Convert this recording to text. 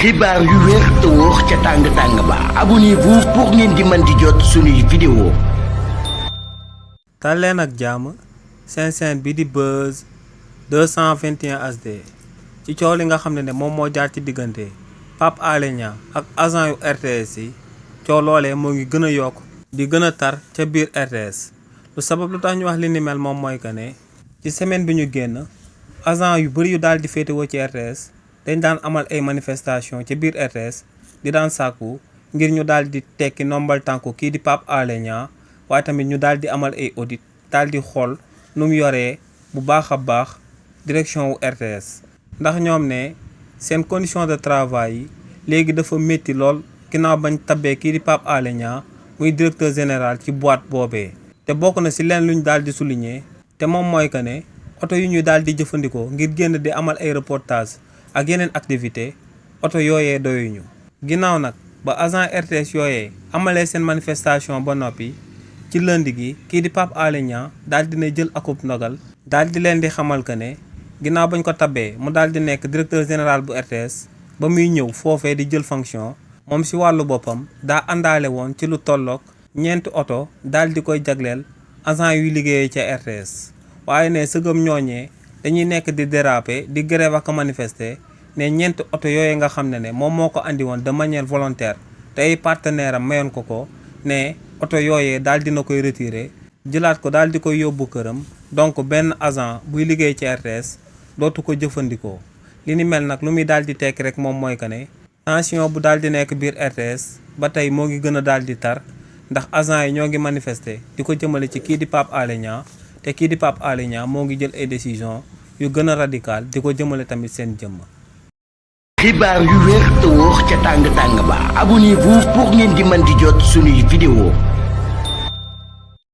xibaar yu wér te wóor ca tàng-tàng ba abonnez-vous pour ngeen di mën di jot suñuy vidéo. dal leen ak jàmm seen chaîne bi di Buzz 221 HD ci coow li nga xam ne moom moo jaar ci diggante Pape Alé Niang ak agent yu RTS yi coow loolee moo ngi gën a yokk di gën a tar ca biir RTS lu sabab lu tax ñu wax li ni mel moom mooy que ne ci semaine bi ñu génn agent yu bëri yu daal di féetewoo ci RTS dañ daan amal ay manifestation ci biir RTS di daan sàkku ngir ñu daal di tekki nombal tànku kii di Pape Alé Niang waaye tamit ñu daal di amal ay audit daal di xool nu mu yoree bu baax a baax direction wu RTS ndax ñoom ne seen condition de travail yi léegi dafa métti lool ginnaaw bañ tabbee kii di Pape Alé Niang muy directeur général ci boîte boobee te bokk na si leen luñ daal di souligner te moom mooy que ne oto yu ñu daal di jëfandikoo ngir génn di amal ay reportage ak yeneen activité oto yooyee doyuñu ginnaaw nag ba agent RTS yooyee amalee seen manifestation ba noppi ci lundi gi kii di Pape Alé Niang daal dina jël akub ndogal daal di leen di xamal que ne ginnaaw bañ ko tabbee mu daal di nekk directeur général bu RTS ba muy ñëw foofee di jël fonction moom si wàllu boppam daa àndaale woon ci lu tolloog ñeenti oto daal di koy jagleel agent yuy liggéeyee ca RTS waaye ne sëgëm ñooñee dañuy nekk di déraper di grève ak manifester ne ñeenti oto yooyu nga xam ne moom moo ko andi woon de manière volontaire te ay partenaire am mayoon ko ne oto yooyee daal dina koy retirer jëlaat ko daal di koy yóbbu këram donc benn agent buy liggéey ci RTS dootu ko jëfandikoo li ni mel nag lu muy daal di tekki rek moom mooy que ne tension bu daal di nekk biir RTS ba tey moo ngi gën a daal di tar ndax agent yi ñoo ngi manifester di ko jëmale ci kii di Pape Alé Niang te kii di Pape Alé Niang moo ngi jël ay décision yu gën a radical di ko jëmale tamit seen jëmm. xibaar yu wér te wóor ca tàng-tàng ba abonnez-vous pour ngeen di mën di jot suñuy vidéo.